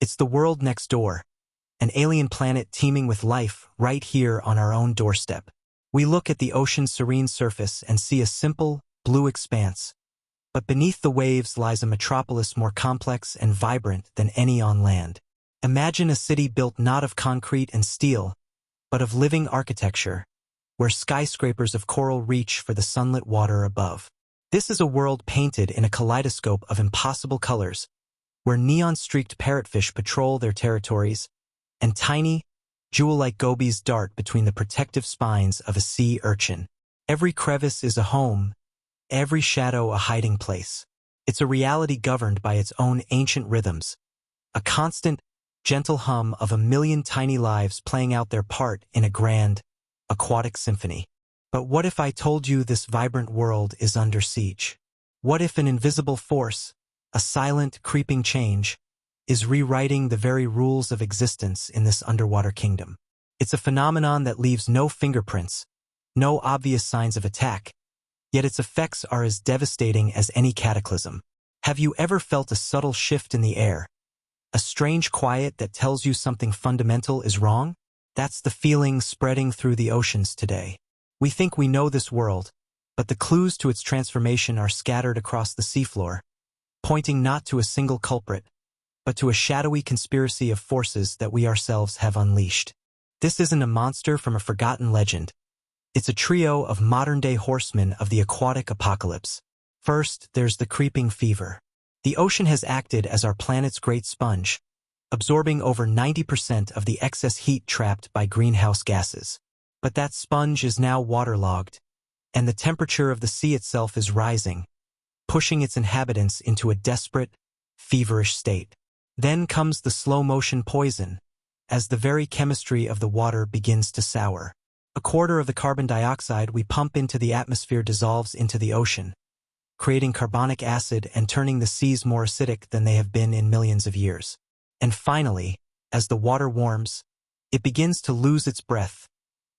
It's the world next door, an alien planet teeming with life right here on our own doorstep. We look at the ocean's serene surface and see a simple, blue expanse. But beneath the waves lies a metropolis more complex and vibrant than any on land. Imagine a city built not of concrete and steel, but of living architecture, where skyscrapers of coral reach for the sunlit water above. This is a world painted in a kaleidoscope of impossible colors, where neon-streaked parrotfish patrol their territories, and tiny, jewel-like gobies dart between the protective spines of a sea urchin. Every crevice is a home, every shadow a hiding place. It's a reality governed by its own ancient rhythms, a constant, gentle hum of a million tiny lives playing out their part in a grand, aquatic symphony. But what if I told you this vibrant world is under siege? What if an invisible force, a silent, creeping change, is rewriting the very rules of existence in this underwater kingdom? It's a phenomenon that leaves no fingerprints, no obvious signs of attack, yet its effects are as devastating as any cataclysm. Have you ever felt a subtle shift in the air? A strange quiet that tells you something fundamental is wrong? That's the feeling spreading through the oceans today. We think we know this world, but the clues to its transformation are scattered across the seafloor, pointing not to a single culprit, but to a shadowy conspiracy of forces that we ourselves have unleashed. This isn't a monster from a forgotten legend. It's a trio of modern-day horsemen of the aquatic apocalypse. First, there's the creeping fever. The ocean has acted as our planet's great sponge, absorbing over 90% of the excess heat trapped by greenhouse gases. But that sponge is now waterlogged, and the temperature of the sea itself is rising, pushing its inhabitants into a desperate, feverish state. Then comes the slow-motion poison, as the very chemistry of the water begins to sour. A quarter of the carbon dioxide we pump into the atmosphere dissolves into the ocean, creating carbonic acid and turning the seas more acidic than they have been in millions of years. And finally, as the water warms, it begins to lose its breath,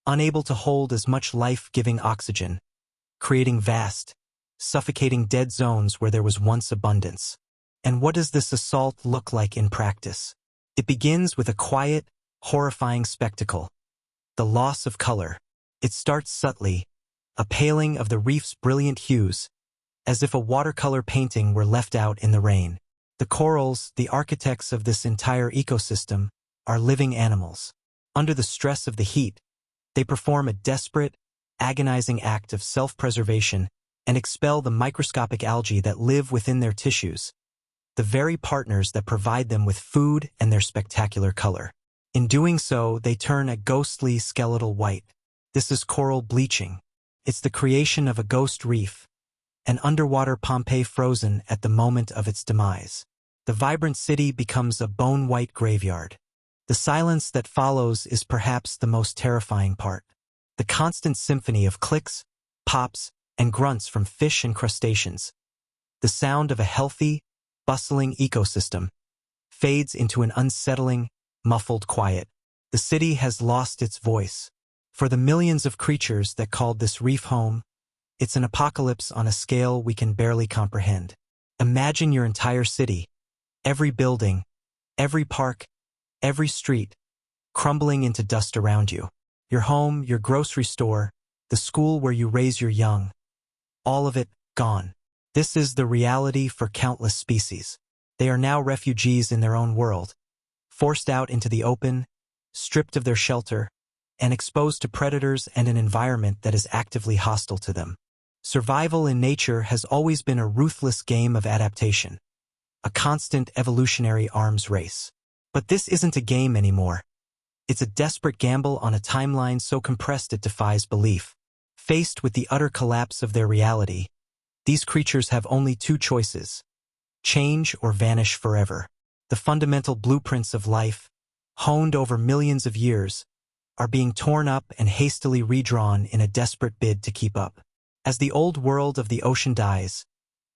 unable to hold as much life-giving oxygen, creating vast, suffocating dead zones where there was once abundance. And what does this assault look like in practice? It begins with a quiet, horrifying spectacle: the loss of color. It starts subtly, a paling of the reef's brilliant hues, as if a watercolor painting were left out in the rain. The corals, the architects of this entire ecosystem, are living animals. Under the stress of the heat, they perform a desperate, agonizing act of self-preservation and expel the microscopic algae that live within their tissues, the very partners that provide them with food and their spectacular color. In doing so, they turn a ghostly skeletal white. This is coral bleaching. It's the creation of a ghost reef, an underwater Pompeii frozen at the moment of its demise. The vibrant city becomes a bone-white graveyard. The silence that follows is perhaps the most terrifying part. The constant symphony of clicks, pops, and grunts from fish and crustaceans, the sound of a healthy, bustling ecosystem, fades into an unsettling, muffled quiet. The city has lost its voice. For the millions of creatures that called this reef home, it's an apocalypse on a scale we can barely comprehend. Imagine your entire city, every building, every park, every street, crumbling into dust around you. Your home, your grocery store, the school where you raise your young, all of it gone. This is the reality for countless species. They are now refugees in their own world, forced out into the open, stripped of their shelter, and exposed to predators and an environment that is actively hostile to them. Survival in nature has always been a ruthless game of adaptation, a constant evolutionary arms race. But this isn't a game anymore. It's a desperate gamble on a timeline so compressed it defies belief. Faced with the utter collapse of their reality, these creatures have only two choices: change or vanish forever. The fundamental blueprints of life, honed over millions of years, are being torn up and hastily redrawn in a desperate bid to keep up. As the old world of the ocean dies,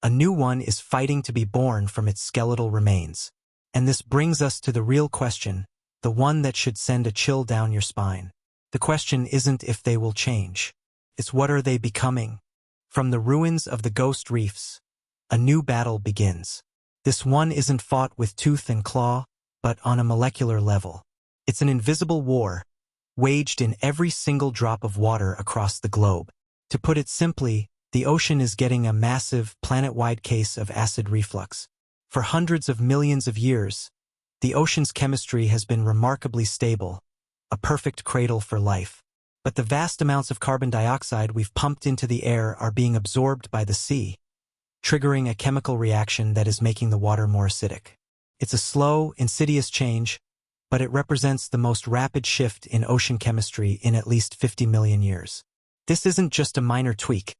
a new one is fighting to be born from its skeletal remains. And this brings us to the real question, the one that should send a chill down your spine. The question isn't if they will change. It's what are they becoming? From the ruins of the ghost reefs, a new battle begins. This one isn't fought with tooth and claw, but on a molecular level. It's an invisible war, waged in every single drop of water across the globe. To put it simply, the ocean is getting a massive, planet-wide case of acid reflux. For hundreds of millions of years, the ocean's chemistry has been remarkably stable, a perfect cradle for life. But the vast amounts of carbon dioxide we've pumped into the air are being absorbed by the sea, triggering a chemical reaction that is making the water more acidic. It's a slow, insidious change, but it represents the most rapid shift in ocean chemistry in at least 50 million years. This isn't just a minor tweak.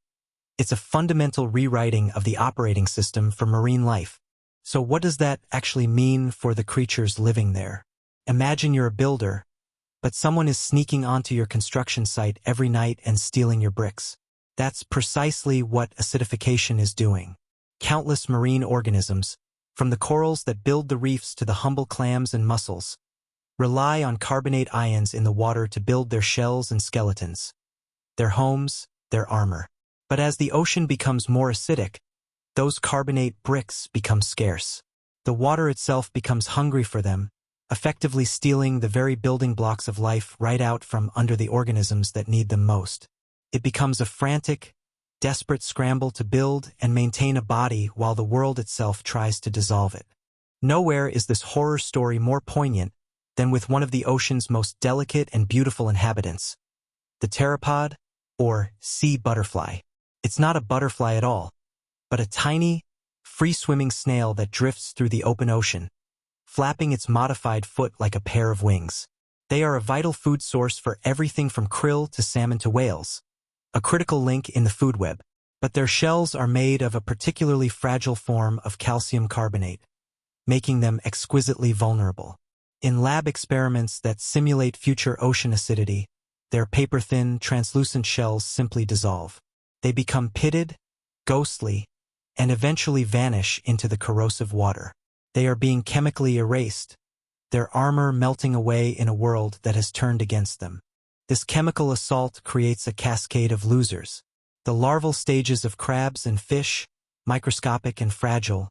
It's a fundamental rewriting of the operating system for marine life. So what does that actually mean for the creatures living there? Imagine you're a builder, but someone is sneaking onto your construction site every night and stealing your bricks. That's precisely what acidification is doing. Countless marine organisms, from the corals that build the reefs to the humble clams and mussels, rely on carbonate ions in the water to build their shells and skeletons, their homes, their armor. But as the ocean becomes more acidic, those carbonate bricks become scarce. The water itself becomes hungry for them, effectively stealing the very building blocks of life right out from under the organisms that need them most. It becomes a frantic, desperate scramble to build and maintain a body while the world itself tries to dissolve it. Nowhere is this horror story more poignant than with one of the ocean's most delicate and beautiful inhabitants, the pteropod, or sea butterfly. It's not a butterfly at all, but a tiny, free-swimming snail that drifts through the open ocean, flapping its modified foot like a pair of wings. They are a vital food source for everything from krill to salmon to whales, a critical link in the food web. But their shells are made of a particularly fragile form of calcium carbonate, making them exquisitely vulnerable. In lab experiments that simulate future ocean acidity, their paper-thin, translucent shells simply dissolve. They become pitted, ghostly, and eventually vanish into the corrosive water. They are being chemically erased, their armor melting away in a world that has turned against them. This chemical assault creates a cascade of losers. The larval stages of crabs and fish, microscopic and fragile,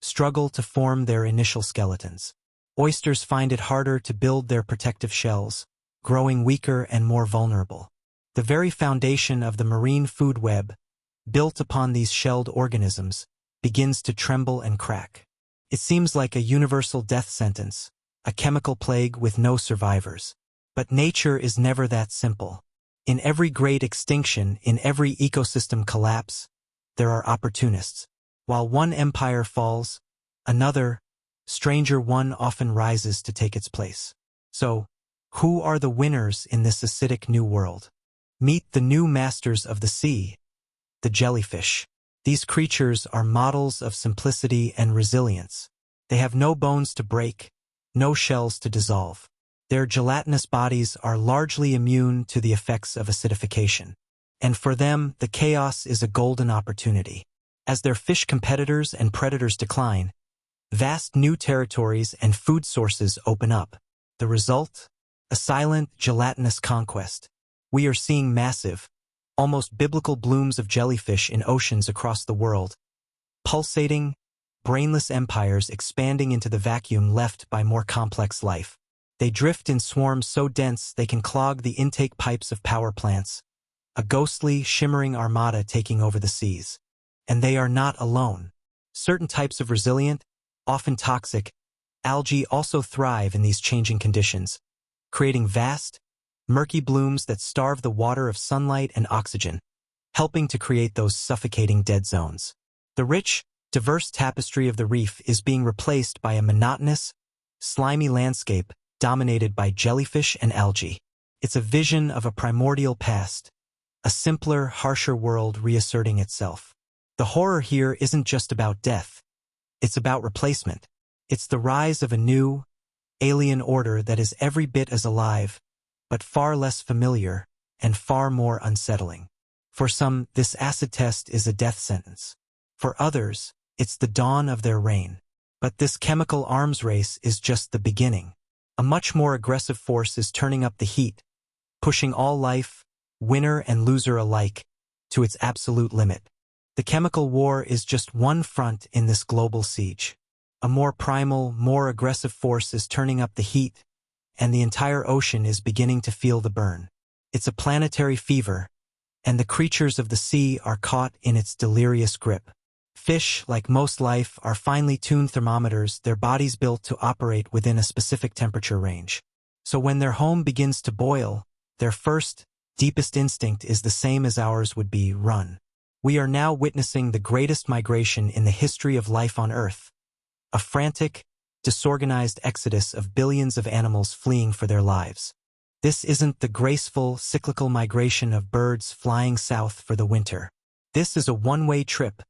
struggle to form their initial skeletons. Oysters find it harder to build their protective shells, growing weaker and more vulnerable. The very foundation of the marine food web, built upon these shelled organisms, begins to tremble and crack. It seems like a universal death sentence, a chemical plague with no survivors. But nature is never that simple. In every great extinction, in every ecosystem collapse, there are opportunists. While one empire falls, another, stranger one often rises to take its place. So, who are the winners in this acidic new world? Meet the new masters of the sea, the jellyfish. These creatures are models of simplicity and resilience. They have no bones to break, no shells to dissolve. Their gelatinous bodies are largely immune to the effects of acidification. And for them, the chaos is a golden opportunity. As their fish competitors and predators decline, vast new territories and food sources open up. The result? A silent, gelatinous conquest. We are seeing massive, almost biblical blooms of jellyfish in oceans across the world, pulsating, brainless empires expanding into the vacuum left by more complex life. They drift in swarms so dense they can clog the intake pipes of power plants, a ghostly, shimmering armada taking over the seas. And they are not alone. Certain types of resilient, often toxic, algae also thrive in these changing conditions, creating vast, murky blooms that starve the water of sunlight and oxygen, helping to create those suffocating dead zones. The rich, diverse tapestry of the reef is being replaced by a monotonous, slimy landscape dominated by jellyfish and algae. It's a vision of a primordial past, a simpler, harsher world reasserting itself. The horror here isn't just about death. It's about replacement. It's the rise of a new, alien order that is every bit as alive, but far less familiar and far more unsettling. For some, this acid test is a death sentence. For others, it's the dawn of their reign. But this chemical arms race is just the beginning. A much more aggressive force is turning up the heat, pushing all life, winner and loser alike, to its absolute limit. The chemical war is just one front in this global siege. A more primal, more aggressive force is turning up the heat, and the entire ocean is beginning to feel the burn. It's a planetary fever, and the creatures of the sea are caught in its delirious grip. Fish, like most life, are finely tuned thermometers, their bodies built to operate within a specific temperature range. So when their home begins to boil, their first, deepest instinct is the same as ours would be: run. We are now witnessing the greatest migration in the history of life on Earth. A frantic, disorganized exodus of billions of animals fleeing for their lives. This isn't the graceful, cyclical migration of birds flying south for the winter. This is a one-way trip,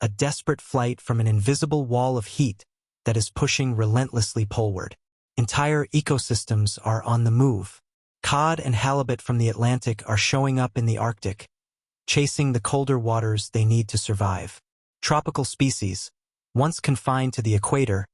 a desperate flight from an invisible wall of heat that is pushing relentlessly poleward. Entire ecosystems are on the move. Cod and halibut from the Atlantic are showing up in the Arctic, chasing the colder waters they need to survive. Tropical species, once confined to the equator,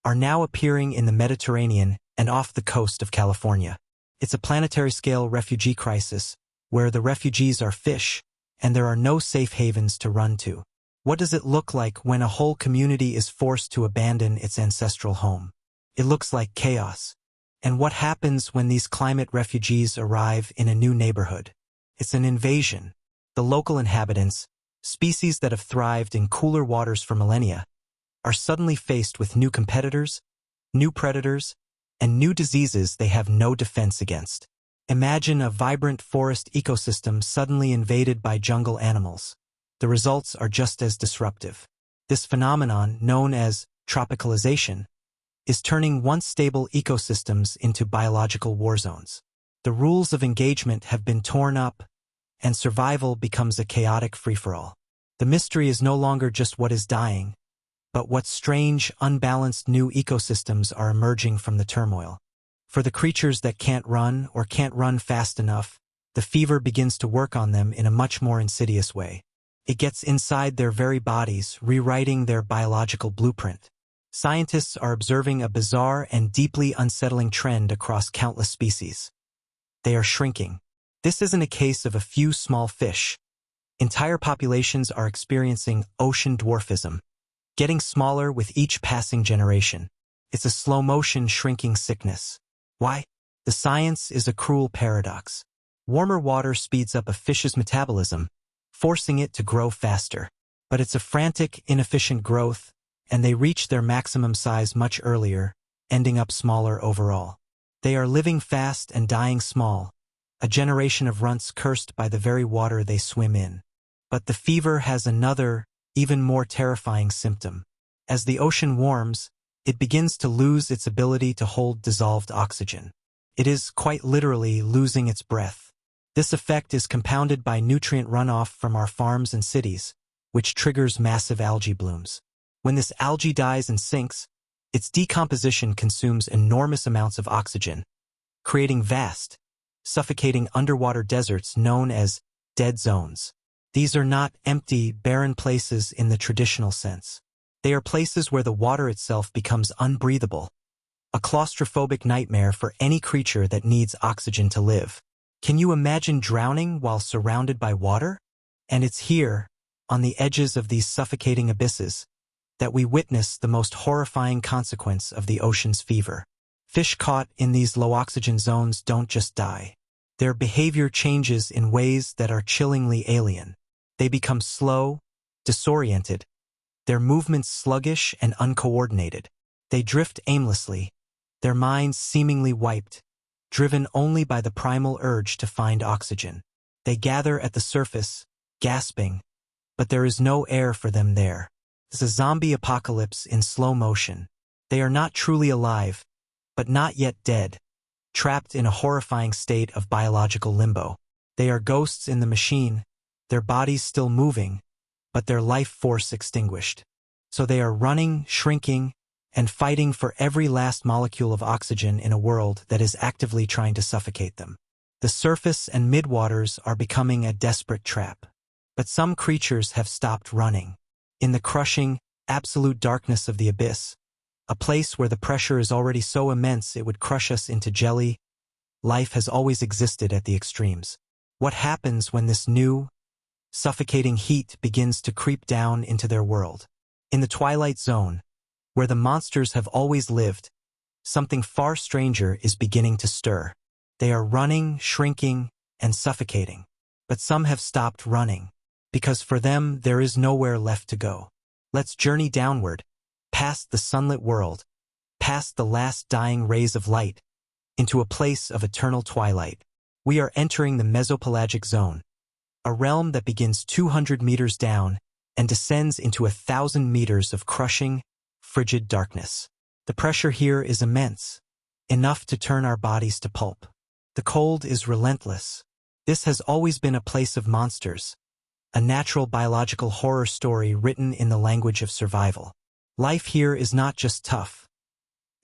are now appearing in the Mediterranean and off the coast of California. It's a planetary-scale refugee crisis, where the refugees are fish, and there are no safe havens to run to. What does it look like when a whole community is forced to abandon its ancestral home? It looks like chaos. And what happens when these climate refugees arrive in a new neighborhood? It's an invasion. The local inhabitants, species that have thrived in cooler waters for millennia, are suddenly faced with new competitors, new predators, and new diseases they have no defense against. Imagine a vibrant forest ecosystem suddenly invaded by jungle animals. The results are just as disruptive. This phenomenon, known as tropicalization, is turning once stable ecosystems into biological war zones. The rules of engagement have been torn up, and survival becomes a chaotic free-for-all. The mystery is no longer just what is dying, but what strange, unbalanced new ecosystems are emerging from the turmoil. For the creatures that can't run or can't run fast enough, the fever begins to work on them in a much more insidious way. It gets inside their very bodies, rewriting their biological blueprint. Scientists are observing a bizarre and deeply unsettling trend across countless species. They are shrinking. This isn't a case of a few small fish. Entire populations are experiencing ocean dwarfism, getting smaller with each passing generation. It's a slow-motion shrinking sickness. Why? The science is a cruel paradox. Warmer water speeds up a fish's metabolism, forcing it to grow faster. But it's a frantic, inefficient growth, and they reach their maximum size much earlier, ending up smaller overall. They are living fast and dying small, a generation of runts cursed by the very water they swim in. But the fever has another, even more terrifying symptom. As the ocean warms, it begins to lose its ability to hold dissolved oxygen. It is, quite literally, losing its breath. This effect is compounded by nutrient runoff from our farms and cities, which triggers massive algae blooms. When this algae dies and sinks, its decomposition consumes enormous amounts of oxygen, creating vast, suffocating underwater deserts known as dead zones. These are not empty, barren places in the traditional sense. They are places where the water itself becomes unbreathable, a claustrophobic nightmare for any creature that needs oxygen to live. Can you imagine drowning while surrounded by water? And it's here, on the edges of these suffocating abysses, that we witness the most horrifying consequence of the ocean's fever. Fish caught in these low-oxygen zones don't just die. Their behavior changes in ways that are chillingly alien. They become slow, disoriented, their movements sluggish and uncoordinated. They drift aimlessly, their minds seemingly wiped, driven only by the primal urge to find oxygen. They gather at the surface, gasping, but there is no air for them there. It's a zombie apocalypse in slow motion. They are not truly alive, but not yet dead, trapped in a horrifying state of biological limbo. They are ghosts in the machine, their bodies still moving, but their life force extinguished. So they are running, shrinking, and fighting for every last molecule of oxygen in a world that is actively trying to suffocate them. The surface and midwaters are becoming a desperate trap. But some creatures have stopped running. In the crushing, absolute darkness of the abyss, a place where the pressure is already so immense it would crush us into jelly, life has always existed at the extremes. What happens when this new, suffocating heat begins to creep down into their world? In the twilight zone, where the monsters have always lived, something far stranger is beginning to stir. They are running, shrinking, and suffocating. But some have stopped running, because for them there is nowhere left to go. Let's journey downward, past the sunlit world, past the last dying rays of light, into a place of eternal twilight. We are entering the mesopelagic zone, a realm that begins 200 meters down and descends into 1,000 meters of crushing, frigid darkness. The pressure here is immense, enough to turn our bodies to pulp. The cold is relentless. This has always been a place of monsters, a natural biological horror story written in the language of survival. Life here is not just tough.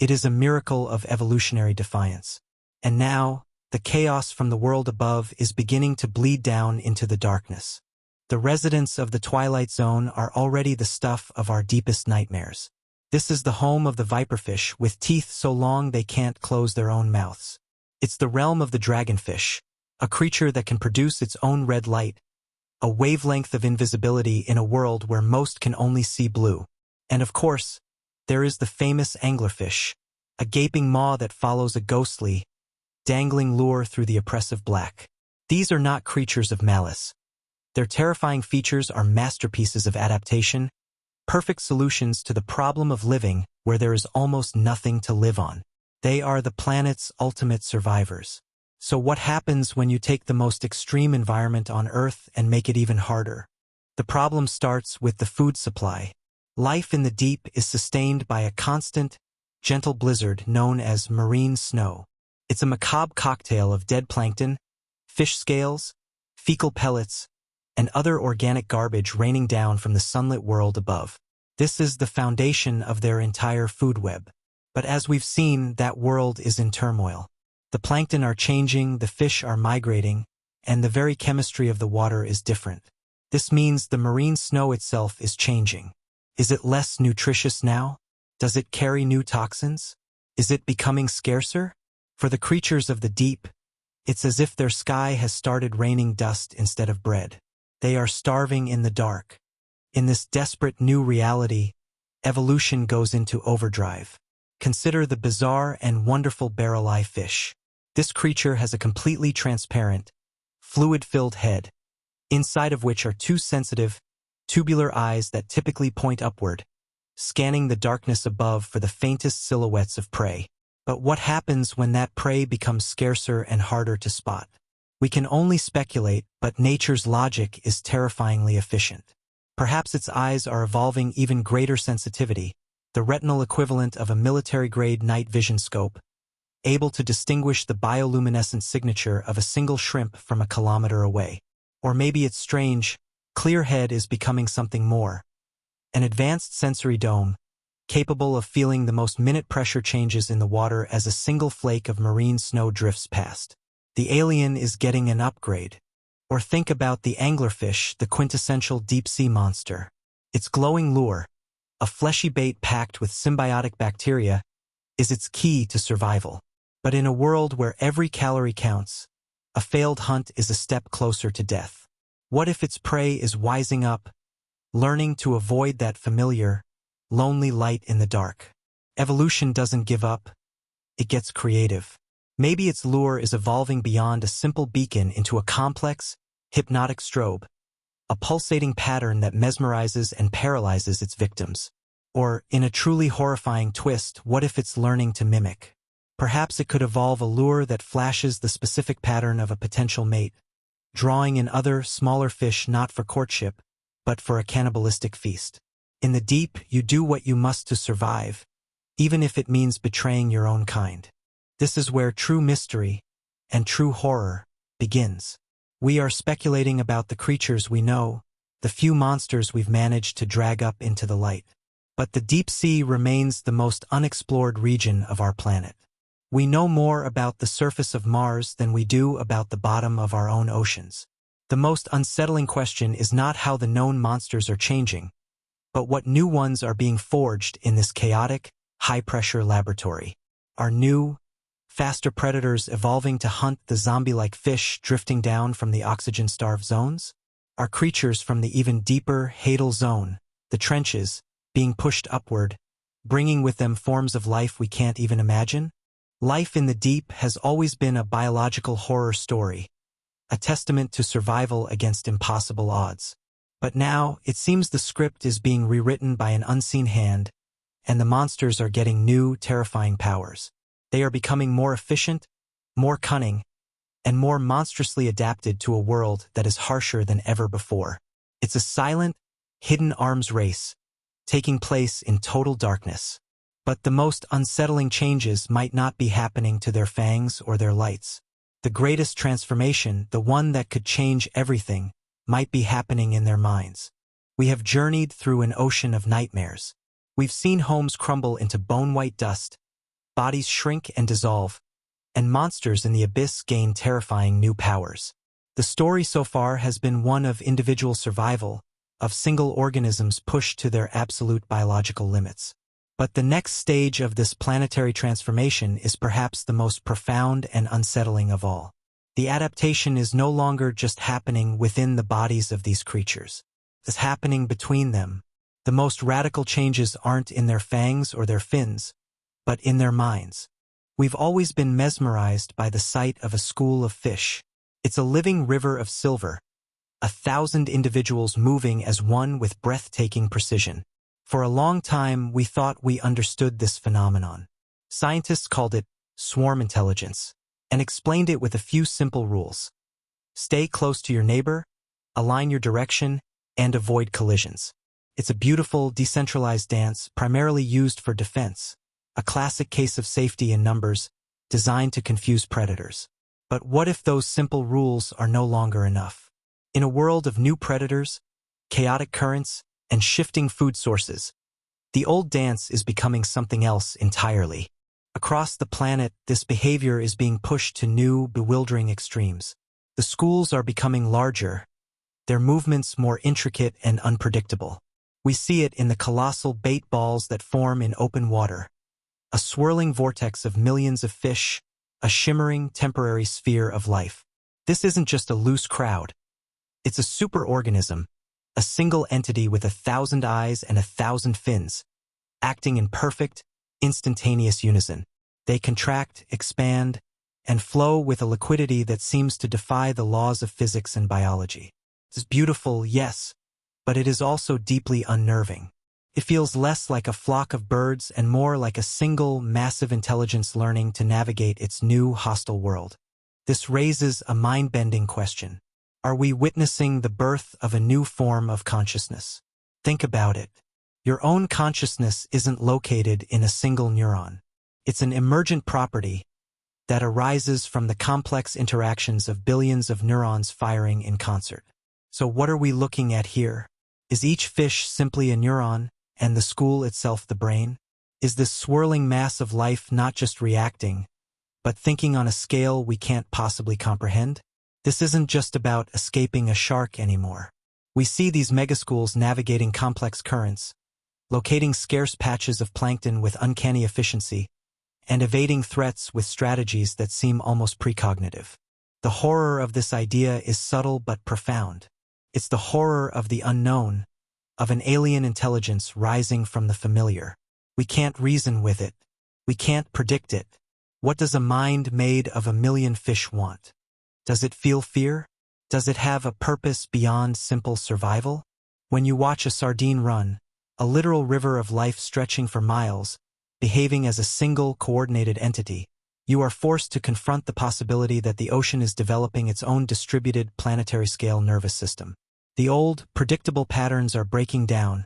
It is a miracle of evolutionary defiance. And now, the chaos from the world above is beginning to bleed down into the darkness. The residents of the Twilight Zone are already the stuff of our deepest nightmares. This is the home of the viperfish with teeth so long they can't close their own mouths. It's the realm of the dragonfish, a creature that can produce its own red light, a wavelength of invisibility in a world where most can only see blue. And of course, there is the famous anglerfish, a gaping maw that follows a ghostly, dangling lure through the oppressive black. These are not creatures of malice. Their terrifying features are masterpieces of adaptation, perfect solutions to the problem of living where there is almost nothing to live on. They are the planet's ultimate survivors. So what happens when you take the most extreme environment on Earth and make it even harder? The problem starts with the food supply. Life in the deep is sustained by a constant, gentle blizzard known as marine snow. It's a macabre cocktail of dead plankton, fish scales, fecal pellets, and other organic garbage raining down from the sunlit world above. This is the foundation of their entire food web. But as we've seen, that world is in turmoil. The plankton are changing, the fish are migrating, and the very chemistry of the water is different. This means the marine snow itself is changing. Is it less nutritious now? Does it carry new toxins? Is it becoming scarcer? For the creatures of the deep, it's as if their sky has started raining dust instead of bread. They are starving in the dark. In this desperate new reality, evolution goes into overdrive. Consider the bizarre and wonderful barrel-eye fish. This creature has a completely transparent, fluid-filled head, inside of which are two sensitive, tubular eyes that typically point upward, scanning the darkness above for the faintest silhouettes of prey. But what happens when that prey becomes scarcer and harder to spot? We can only speculate, but nature's logic is terrifyingly efficient. Perhaps its eyes are evolving even greater sensitivity, the retinal equivalent of a military-grade night vision scope, able to distinguish the bioluminescent signature of a single shrimp from a kilometer away. Or maybe its strange, clear head is becoming something more. An advanced sensory dome, capable of feeling the most minute pressure changes in the water as a single flake of marine snow drifts past. The alien is getting an upgrade. Or think about the anglerfish, the quintessential deep-sea monster. Its glowing lure, a fleshy bait packed with symbiotic bacteria, is its key to survival. But in a world where every calorie counts, a failed hunt is a step closer to death. What if its prey is wising up, learning to avoid that familiar, lonely light in the dark? Evolution doesn't give up. It gets creative. Maybe its lure is evolving beyond a simple beacon into a complex, hypnotic strobe, a pulsating pattern that mesmerizes and paralyzes its victims. Or, in a truly horrifying twist, what if it's learning to mimic? Perhaps it could evolve a lure that flashes the specific pattern of a potential mate, drawing in other, smaller fish not for courtship, but for a cannibalistic feast. In the deep, you do what you must to survive, even if it means betraying your own kind. This is where true mystery and true horror begins. We are speculating about the creatures we know, the few monsters we've managed to drag up into the light. But the deep sea remains the most unexplored region of our planet. We know more about the surface of Mars than we do about the bottom of our own oceans. The most unsettling question is not how the known monsters are changing, but what new ones are being forged in this chaotic, high-pressure laboratory. Are new, faster predators evolving to hunt the zombie-like fish drifting down from the oxygen-starved zones? Are creatures from the even deeper Hadal zone, the trenches, being pushed upward, bringing with them forms of life we can't even imagine? Life in the deep has always been a biological horror story, a testament to survival against impossible odds. But now, it seems the script is being rewritten by an unseen hand, and the monsters are getting new, terrifying powers. They are becoming more efficient, more cunning, and more monstrously adapted to a world that is harsher than ever before. It's a silent, hidden arms race, taking place in total darkness. But the most unsettling changes might not be happening to their fangs or their lights. The greatest transformation, the one that could change everything, might be happening in their minds. We have journeyed through an ocean of nightmares. We've seen homes crumble into bone-white dust, bodies shrink and dissolve, and monsters in the abyss gain terrifying new powers. The story so far has been one of individual survival, of single organisms pushed to their absolute biological limits. But the next stage of this planetary transformation is perhaps the most profound and unsettling of all. The adaptation is no longer just happening within the bodies of these creatures. It's happening between them. The most radical changes aren't in their fangs or their fins, but in their minds. We've always been mesmerized by the sight of a school of fish. It's a living river of silver, 1,000 individuals moving as one with breathtaking precision. For a long time, we thought we understood this phenomenon. Scientists called it swarm intelligence, and explained it with a few simple rules. Stay close to your neighbor, align your direction, and avoid collisions. It's a beautiful, decentralized dance primarily used for defense, a classic case of safety in numbers, designed to confuse predators. But what if those simple rules are no longer enough? In a world of new predators, chaotic currents, and shifting food sources, the old dance is becoming something else entirely. Across the planet, this behavior is being pushed to new, bewildering extremes. The schools are becoming larger, their movements more intricate and unpredictable. We see it in the colossal bait balls that form in open water, a swirling vortex of millions of fish, a shimmering, temporary sphere of life. This isn't just a loose crowd. It's a superorganism, a single entity with 1,000 eyes and 1,000 fins, acting in perfect, instantaneous unison. They contract, expand, and flow with a liquidity that seems to defy the laws of physics and biology. It's beautiful, yes, but it is also deeply unnerving. It feels less like a flock of birds and more like a single, massive intelligence learning to navigate its new, hostile world. This raises a mind-bending question. Are we witnessing the birth of a new form of consciousness? Think about it. Your own consciousness isn't located in a single neuron. It's an emergent property that arises from the complex interactions of billions of neurons firing in concert. So what are we looking at here? Is each fish simply a neuron, and the school itself the brain? Is this swirling mass of life not just reacting, but thinking on a scale we can't possibly comprehend? This isn't just about escaping a shark anymore. We see these megaschools navigating complex currents, locating scarce patches of plankton with uncanny efficiency, and evading threats with strategies that seem almost precognitive. The horror of this idea is subtle but profound. It's the horror of the unknown, of an alien intelligence rising from the familiar. We can't reason with it. We can't predict it. What does a mind made of 1,000,000 fish want? Does it feel fear? Does it have a purpose beyond simple survival? When you watch a sardine run, a literal river of life stretching for miles, behaving as a single, coordinated entity, you are forced to confront the possibility that the ocean is developing its own distributed, planetary-scale nervous system. The old, predictable patterns are breaking down,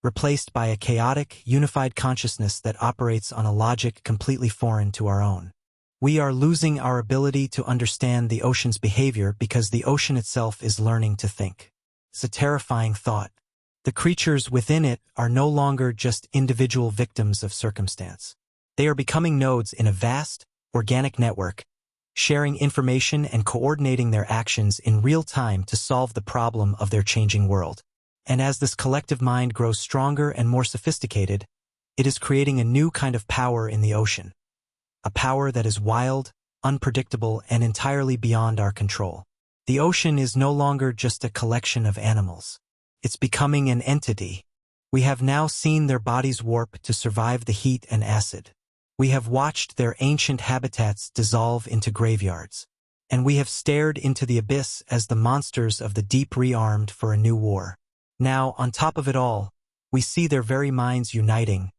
replaced by a chaotic, unified consciousness that operates on a logic completely foreign to our own. We are losing our ability to understand the ocean's behavior because the ocean itself is learning to think. It's a terrifying thought. The creatures within it are no longer just individual victims of circumstance. They are becoming nodes in a vast, organic network, sharing information and coordinating their actions in real time to solve the problem of their changing world. And as this collective mind grows stronger and more sophisticated, it is creating a new kind of power in the ocean. A power that is wild, unpredictable, and entirely beyond our control. The ocean is no longer just a collection of animals. It's becoming an entity, We have now seen their bodies warp to survive the heat and acid. We have watched their ancient habitats dissolve into graveyards. And we have stared into the abyss as the monsters of the deep rearmed for a new war. Now, on top of it all, we see their very minds uniting,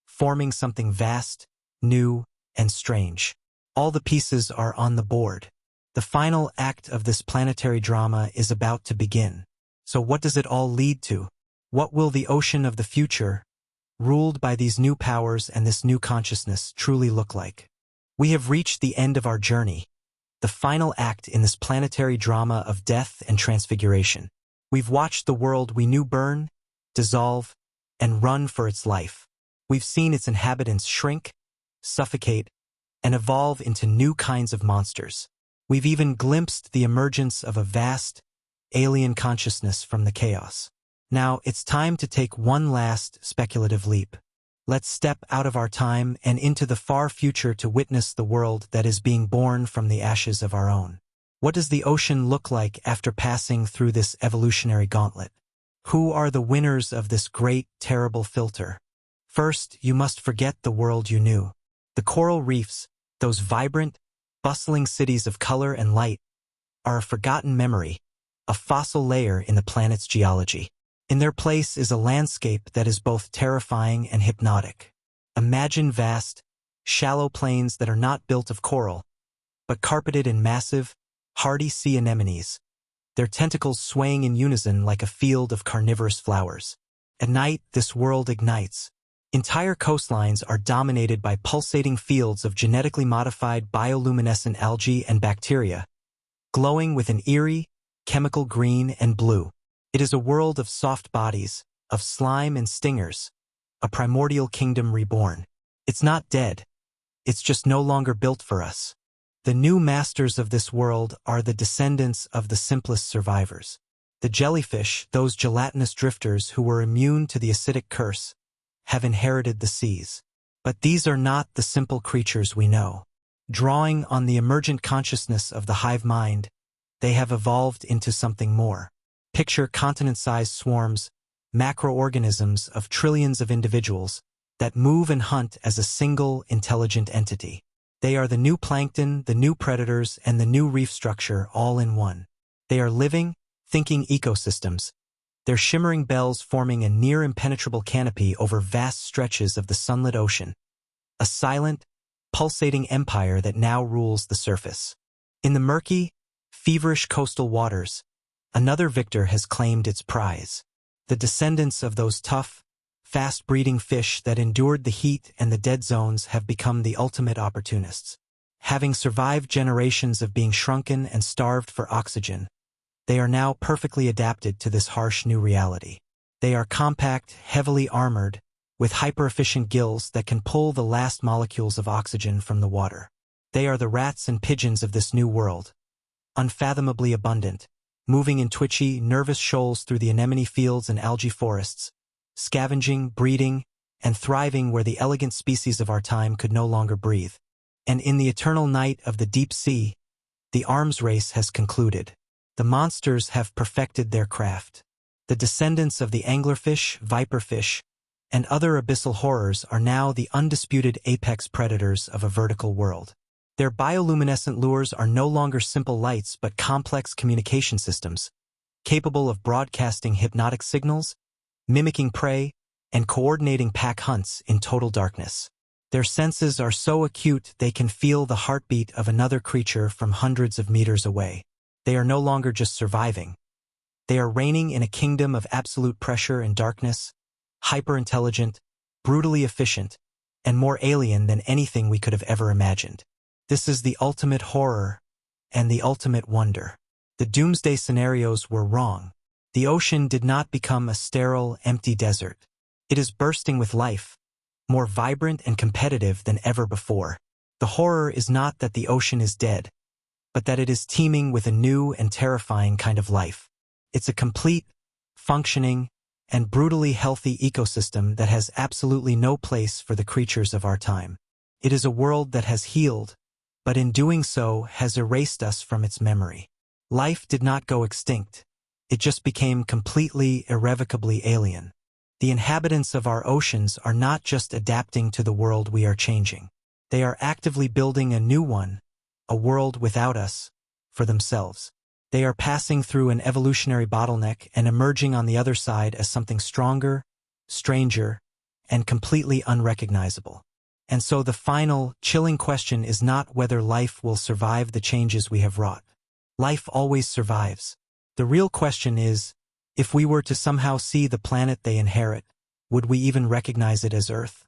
forming something vast, new, and strange. All the pieces are on the board. The final act of this planetary drama is about to begin. So what does it all lead to? What will the ocean of the future, ruled by these new powers and this new consciousness, truly look like? We have reached the end of our journey, the final act in this planetary drama of death and transfiguration. We've watched the world we knew burn, dissolve, and run for its life. We've seen its inhabitants shrink, suffocate, and evolve into new kinds of monsters. We've even glimpsed the emergence of a vast, alien consciousness from the chaos. Now, it's time to take one last speculative leap. Let's step out of our time and into the far future to witness the world that is being born from the ashes of our own. What does the ocean look like after passing through this evolutionary gauntlet? Who are the winners of this great, terrible filter? First, you must forget the world you knew. The coral reefs, those vibrant, bustling cities of color and light, are a forgotten memory, a fossil layer in the planet's geology. In their place is a landscape that is both terrifying and hypnotic. Imagine vast, shallow plains that are not built of coral, but carpeted in massive, hardy sea anemones, their tentacles swaying in unison like a field of carnivorous flowers. At night, this world ignites. Entire coastlines are dominated by pulsating fields of genetically modified bioluminescent algae and bacteria, glowing with an eerie, chemical green and blue. It is a world of soft bodies, of slime and stingers, a primordial kingdom reborn. It's not dead. It's just no longer built for us. The new masters of this world are the descendants of the simplest survivors. The jellyfish, those gelatinous drifters who were immune to the acidic curse, have inherited the seas. But these are not the simple creatures we know. Drawing on the emergent consciousness of the hive mind, they have evolved into something more. Picture continent-sized swarms, macroorganisms of trillions of individuals that move and hunt as a single, intelligent entity. They are the new plankton, the new predators, and the new reef structure all in one. They are living, thinking ecosystems, their shimmering bells forming a near-impenetrable canopy over vast stretches of the sunlit ocean. A silent, pulsating empire that now rules the surface. In the murky, feverish coastal waters, another victor has claimed its prize. The descendants of those tough, fast-breeding fish that endured the heat and the dead zones have become the ultimate opportunists. Having survived generations of being shrunken and starved for oxygen, they are now perfectly adapted to this harsh new reality. They are compact, heavily armored, with hyper-efficient gills that can pull the last molecules of oxygen from the water. They are the rats and pigeons of this new world, unfathomably abundant, moving in twitchy, nervous shoals through the anemone fields and algae forests, scavenging, breeding, and thriving where the elegant species of our time could no longer breathe. And in the eternal night of the deep sea, the arms race has concluded. The monsters have perfected their craft. The descendants of the anglerfish, viperfish, and other abyssal horrors are now the undisputed apex predators of a vertical world. Their bioluminescent lures are no longer simple lights but complex communication systems, capable of broadcasting hypnotic signals, mimicking prey, and coordinating pack hunts in total darkness. Their senses are so acute they can feel the heartbeat of another creature from hundreds of meters away. They are no longer just surviving. They are reigning in a kingdom of absolute pressure and darkness, hyper-intelligent, brutally efficient, and more alien than anything we could have ever imagined. This is the ultimate horror and the ultimate wonder. The doomsday scenarios were wrong. The ocean did not become a sterile, empty desert. It is bursting with life, more vibrant and competitive than ever before. The horror is not that the ocean is dead, but that it is teeming with a new and terrifying kind of life. It's a complete, functioning, and brutally healthy ecosystem that has absolutely no place for the creatures of our time. It is a world that has healed, but in doing so has erased us from its memory. Life did not go extinct. It just became completely, irrevocably alien. The inhabitants of our oceans are not just adapting to the world we are changing. They are actively building a new one, a world without us, for themselves. They are passing through an evolutionary bottleneck and emerging on the other side as something stronger, stranger, and completely unrecognizable. And so the final, chilling question is not whether life will survive the changes we have wrought. Life always survives. The real question is, if we were to somehow see the planet they inherit, would we even recognize it as Earth?